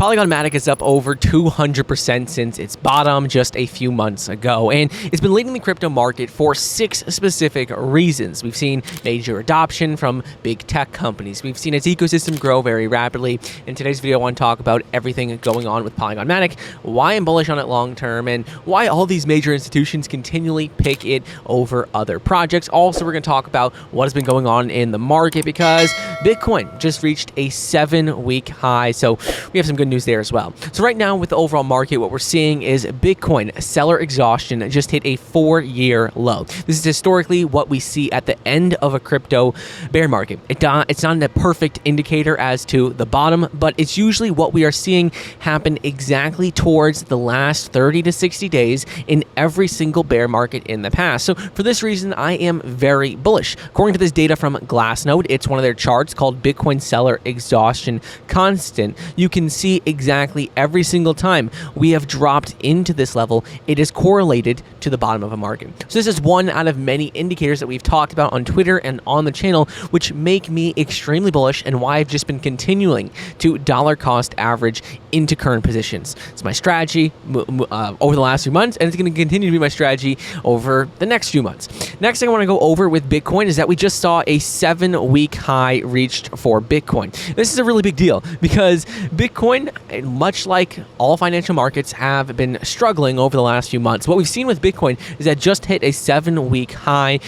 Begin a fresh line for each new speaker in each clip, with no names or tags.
Polygon Matic is up over 200% since its bottom just a few months ago, and it's been leading the crypto market for 6 specific reasons. We've seen major adoption from big tech companies. We've seen its ecosystem grow very rapidly. In today's video, I want to talk about everything going on with Polygon Matic, why I'm bullish on it long term, and why all these major institutions continually pick it over other projects. Also, we're going to talk about what has been going on in the market because Bitcoin just reached a 7-week high, so we have some good news there as well. So right now with the overall market, what we're seeing is Bitcoin seller exhaustion just hit a 4-year low. This is historically what we see at the end of a crypto bear market. It's not a perfect indicator as to the bottom, but it's usually what we are seeing happen exactly towards the last 30 to 60 days in every single bear market in the past. So for this reason, I am very bullish. According to this data from Glassnode, it's one of their charts called Bitcoin seller exhaustion constant. You can see exactly every single time we have dropped into this level, it is correlated to the bottom of a market. So this is one out of many indicators that we've talked about on Twitter and on the channel, which make me extremely bullish and why I've just been continuing to dollar cost average into current positions. It's my strategy over the last few months, and it's going to continue to be my strategy over the next few months. Next thing I want to go over with Bitcoin is that we just saw a 7-week high reached for Bitcoin. This is a really big deal because Bitcoin, much like all financial markets, have been struggling over the last few months. What we've seen with Bitcoin is that just hit a 7-week high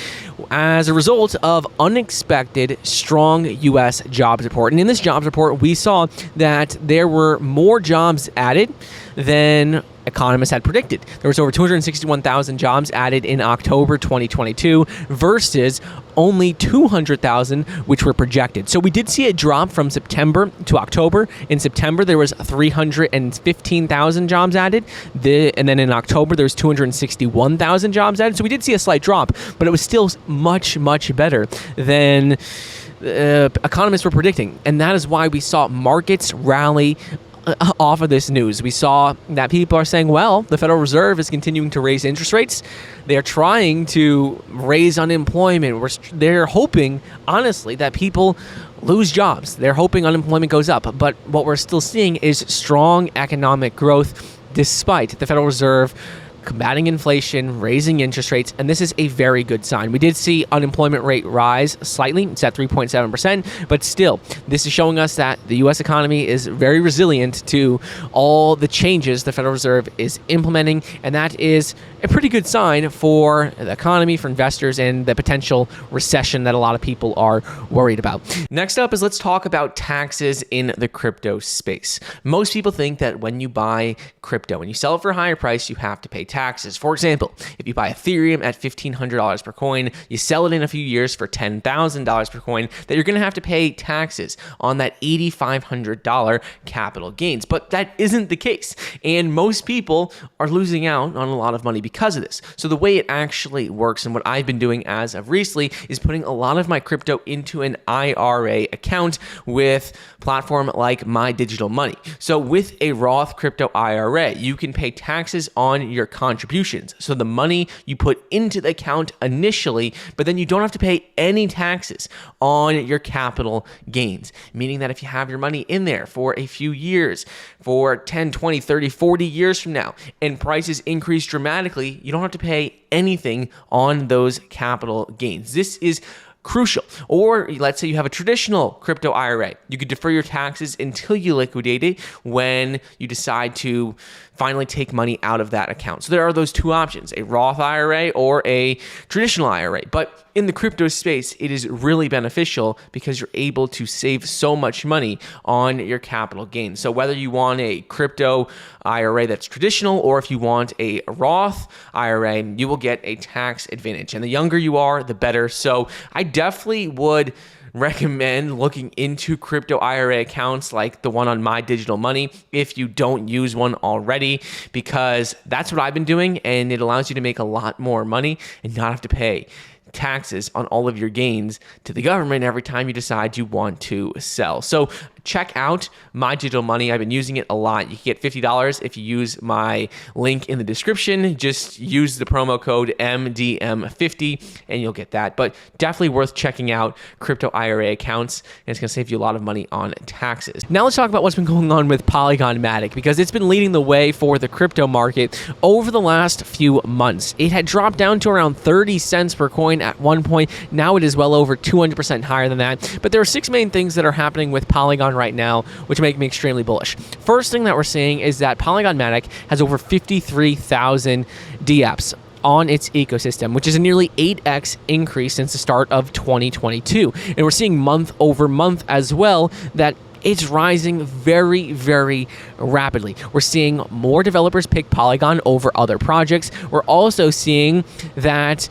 as a result of unexpected strong U.S. jobs report. And in this jobs report, we saw that there were more jobs added than economists had predicted. There was over 261,000 jobs added in October 2022 versus only 200,000 which were projected. So we did see a drop from September to October. In September, there was 315,000 jobs added. And then in October, there was 261,000 jobs added. So we did see a slight drop, but it was still much, much better than economists were predicting. And that is why we saw markets rally off of this news. We saw that people are saying, well, the Federal Reserve is continuing to raise interest rates. They're trying to raise unemployment. They're hoping, honestly, that people lose jobs. They're hoping unemployment goes up. But what we're still seeing is strong economic growth despite the Federal Reserve combating inflation, raising interest rates, and this is a very good sign. We did see unemployment rate rise slightly. It's at 3.7%, but still, this is showing us that the U.S. economy is very resilient to all the changes the Federal Reserve is implementing, and that is a pretty good sign for the economy, for investors, and the potential recession that a lot of people are worried about. Next up is let's talk about taxes in the crypto space. Most people think that when you buy crypto and you sell it for a higher price, you have to pay taxes. For example, if you buy Ethereum at $1,500 per coin, you sell it in a few years for $10,000 per coin, that you're going to have to pay taxes on that $8,500 capital gains. But that isn't the case. And most people are losing out on a lot of money because of this. So the way it actually works, and what I've been doing as of recently, is putting a lot of my crypto into an IRA account with a platform like My Digital Money. So with a Roth crypto IRA, you can pay taxes on your contributions. So the money you put into the account initially, but then you don't have to pay any taxes on your capital gains, meaning that if you have your money in there for a few years, for 10, 20, 30, 40 years from now, and prices increase dramatically, you don't have to pay anything on those capital gains. This is crucial. Or let's say you have a traditional crypto IRA. You could defer your taxes until you liquidate it when you decide to finally take money out of that account. So there are those two options, a Roth IRA or a traditional IRA. But in the crypto space, it is really beneficial because you're able to save so much money on your capital gains. So whether you want a crypto IRA that's traditional or if you want a Roth IRA, you will get a tax advantage. And the younger you are, the better. So I definitely would recommend looking into crypto IRA accounts like the one on My Digital Money if you don't use one already, because that's what I've been doing, and it allows you to make a lot more money and not have to pay taxes on all of your gains to the government every time you decide you want to sell. So check out My Digital Money. I've been using it a lot. You can get $50 if you use my link in the description. Just use the promo code MDM50 and you'll get that. But definitely worth checking out crypto IRA accounts, and it's going to save you a lot of money on taxes. Now let's talk about what's been going on with Polygon Matic, because it's been leading the way for the crypto market over the last few months. It had dropped down to around 30 cents per coin at one point. Now it is well over 200% higher than that. But there are 6 main things that are happening with Polygon right now, which make me extremely bullish. First thing that we're seeing is that Polygon Matic has over 53,000 DApps on its ecosystem, which is a nearly 8x increase since the start of 2022. And we're seeing month over month as well that it's rising very, very rapidly. We're seeing more developers pick Polygon over other projects. We're also seeing that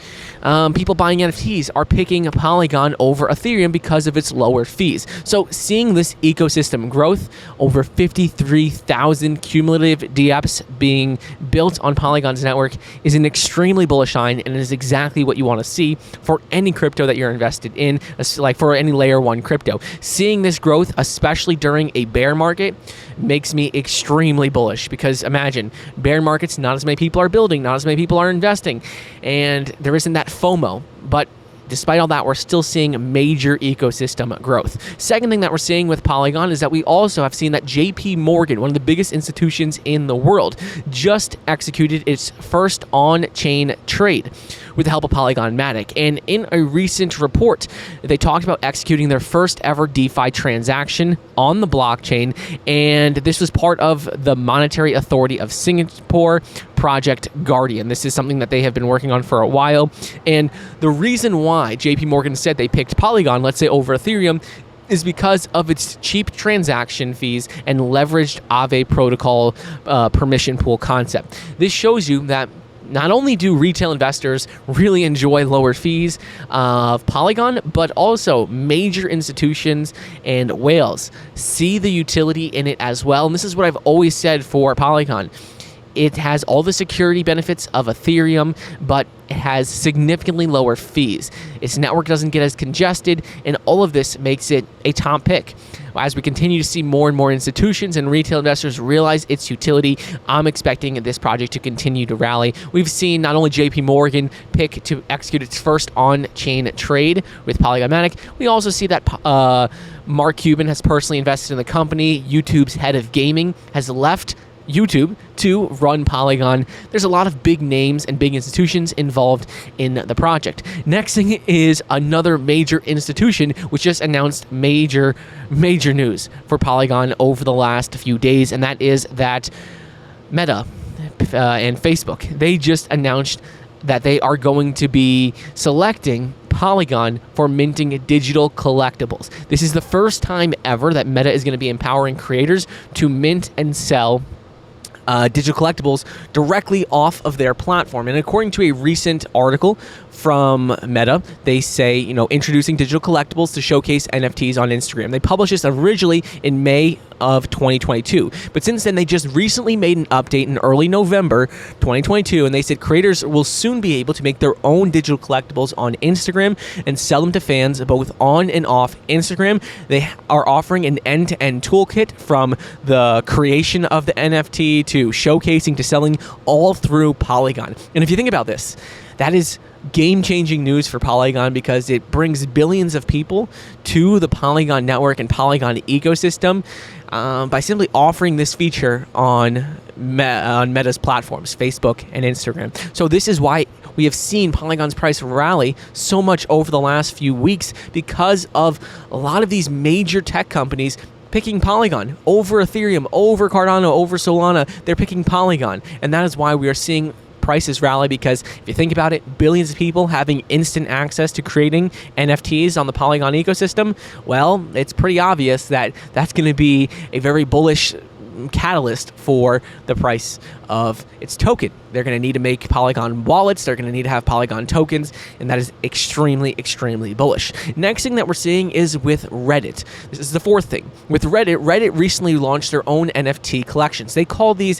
people buying NFTs are picking Polygon over Ethereum because of its lower fees. So seeing this ecosystem growth, over 53,000 cumulative DApps being built on Polygon's network, is an extremely bullish sign, and it is exactly what you want to see for any crypto that you're invested in, like for any layer 1 crypto. Seeing this growth, especially during a bear market, makes me extremely bullish, because imagine bear markets, not as many people are building, not as many people are investing, and there isn't that FOMO. But despite all that, we're still seeing major ecosystem growth. Second thing that we're seeing with Polygon is that we also have seen that JP Morgan, one of the biggest institutions in the world, just executed its first on-chain trade with the help of Polygon Matic. And in a recent report, they talked about executing their first ever DeFi transaction on the blockchain, and this was part of the Monetary Authority of Singapore, Project Guardian. This is something that they have been working on for a while, and the reason why JP Morgan said they picked Polygon, let's say over Ethereum, is because of its cheap transaction fees and leveraged Aave protocol permission pool concept. This shows you that not only do retail investors really enjoy lower fees of Polygon, but also major institutions and whales see the utility in it as well. And this is what I've always said for Polygon. It has all the security benefits of Ethereum, but it has significantly lower fees. Its network doesn't get as congested, and all of this makes it a top pick. As we continue to see more and more institutions and retail investors realize its utility, I'm expecting this project to continue to rally. We've seen not only JP Morgan pick to execute its first on-chain trade with Polygon Matic, we also see that Mark Cuban has personally invested in the company. YouTube's head of gaming has left YouTube to run Polygon. There's a lot of big names and big institutions involved in the project. Next thing is another major institution which just announced major news for Polygon over the last few days, and that is that Meta and Facebook, they just announced that they are going to be selecting Polygon for minting digital collectibles. This is the first time ever that Meta is going to be empowering creators to mint and sell digital collectibles directly off of their platform. And according to a recent article from Meta, they say, introducing digital collectibles to showcase NFTs on Instagram. They published this originally in May of 2022. But since then, they just recently made an update in early November 2022, and they said creators will soon be able to make their own digital collectibles on Instagram and sell them to fans both on and off Instagram. They are offering an end-to-end toolkit from the creation of the NFT to showcasing to selling, all through Polygon. And if you think about this, that is game-changing news for Polygon, because it brings billions of people to the Polygon network and Polygon ecosystem by simply offering this feature on Meta's platforms, Facebook and Instagram. So this is why we have seen Polygon's price rally so much over the last few weeks, because of a lot of these major tech companies picking Polygon over Ethereum, over Cardano, over Solana. They're picking Polygon, and that is why we are seeing prices rally, because if you think about it, billions of people having instant access to creating NFTs on the Polygon ecosystem, well, it's pretty obvious that that's going to be a very bullish catalyst for the price of its token. They're going to need to make Polygon wallets. They're going to need to have Polygon tokens, and that is extremely, extremely bullish. Next thing that we're seeing is with Reddit. This is the fourth thing. With Reddit recently launched their own NFT collections. They call these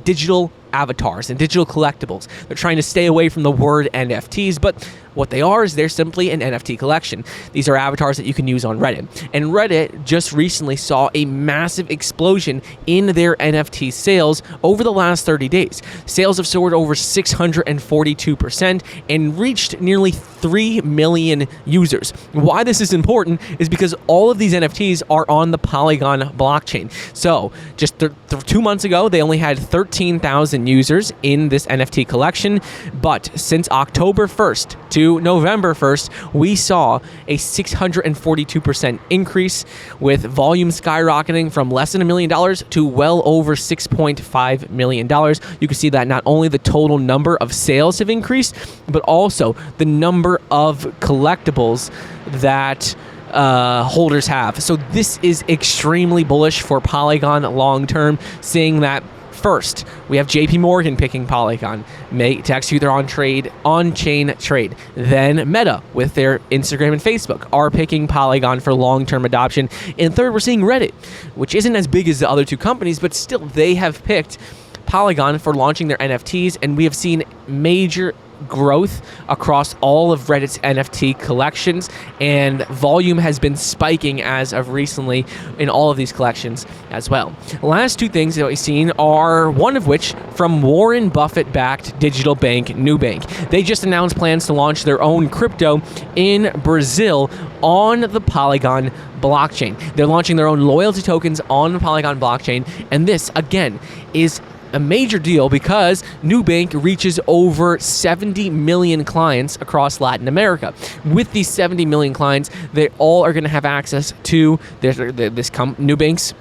digital avatars and digital collectibles. They're trying to stay away from the word NFTs, but What they are is they're simply an NFT collection. These are avatars that you can use on Reddit. And Reddit just recently saw a massive explosion in their NFT sales over the last 30 days. Sales have soared over 642% and reached nearly 3 million users. Why this is important is because all of these NFTs are on the Polygon blockchain. So just 2 months ago, they only had 13,000 users in this NFT collection, but since October 1st to November 1st, we saw a 642% increase, with volume skyrocketing from less than $1 million to well over $6.5 million. You can see that not only the total number of sales have increased, but also the number of collectibles that holders have. So this is extremely bullish for Polygon long term, seeing that first, we have JP Morgan picking Polygon to execute their on-chain trade. Then Meta with their Instagram and Facebook are picking Polygon for long-term adoption. And third, we're seeing Reddit, which isn't as big as the other two companies, but still they have picked Polygon for launching their NFTs, and we have seen major growth across all of Reddit's NFT collections, and volume has been spiking as of recently in all of these collections as well. The last two things that we've seen are, one of which from Warren Buffett-backed digital bank Nubank. They just announced plans to launch their own crypto in Brazil on the Polygon blockchain. They're launching their own loyalty tokens on the Polygon blockchain, and this, again, is a major deal because Nubank reaches over 70 million clients across Latin America. With these 70 million clients, they all are going to have access to this Nubank's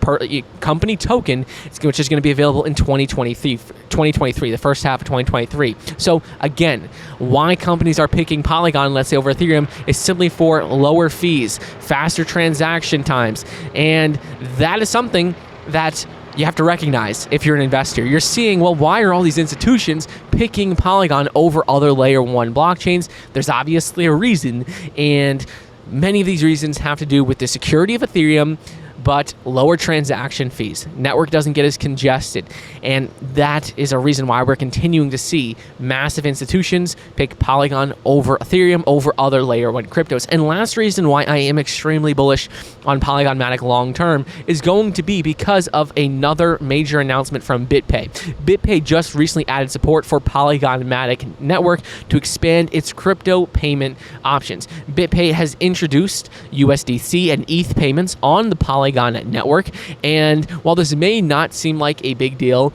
company token, which is going to be available in 2023, the first half of 2023. So again, why companies are picking Polygon, let's say over Ethereum, is simply for lower fees, faster transaction times, and that is something that you have to recognize if you're an investor. You're seeing, well, why are all these institutions picking Polygon over other layer 1 blockchains? There's obviously a reason, and many of these reasons have to do with the security of Ethereum, but lower transaction fees. Network doesn't get as congested, and that is a reason why we're continuing to see massive institutions pick Polygon over Ethereum, over other layer 1 cryptos. And last reason why I am extremely bullish on Polygon Matic long term is going to be because of another major announcement from BitPay. BitPay just recently added support for Polygon Matic network to expand its crypto payment options. BitPay has introduced USDC and ETH payments on the Polygon network, and while this may not seem like a big deal,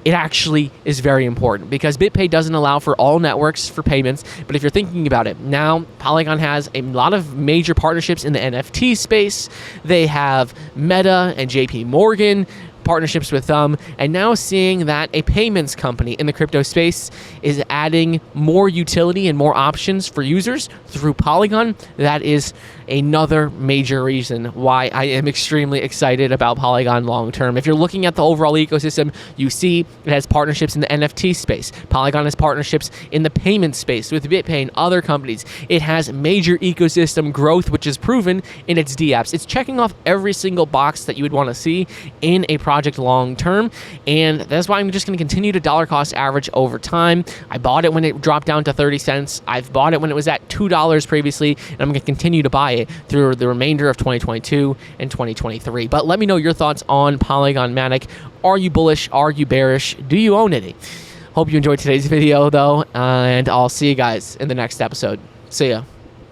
it actually is very important because BitPay doesn't allow for all networks for payments. But if you're thinking about it, now Polygon has a lot of major partnerships in the NFT space. They have Meta and JP Morgan partnerships with them, and now seeing that a payments company in the crypto space is adding more utility and more options for users through Polygon, that is another major reason why I am extremely excited about Polygon long term. If you're looking at the overall ecosystem, you see it has partnerships in the NFT space. Polygon has partnerships in the payment space with BitPay and other companies. It has major ecosystem growth, which is proven in its DApps. It's checking off every single box that you would want to see in a project long term, and that's why I'm just going to continue to dollar cost average over time. I bought it when it dropped down to 30 cents. I've bought it when it was at $2 previously, and I'm going to continue to buy it through the remainder of 2022 and 2023. But let me know your thoughts on Polygon Matic. Are you bullish? Are you bearish? Do you own any? Hope you enjoyed today's video, though, and I'll see you guys in the next episode. See ya.